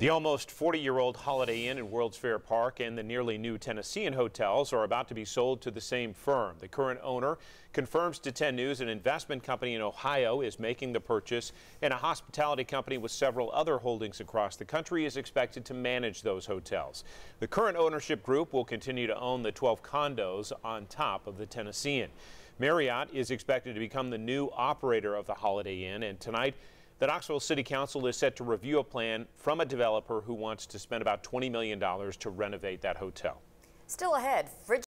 The almost 40-year-old Holiday Inn in World's Fair Park and the nearly new Tennessean hotels are about to be sold to the same firm. The current owner confirms to 10 News an investment company in Ohio is making the purchase, and a hospitality company with several other holdings across the country is expected to manage those hotels. The current ownership group will continue to own the 12 condos on top of the Tennessean. Marriott is expected to become the new operator of the Holiday Inn, and tonight the Knoxville City Council is set to review a plan from a developer who wants to spend about $20 million to renovate that hotel. Still ahead,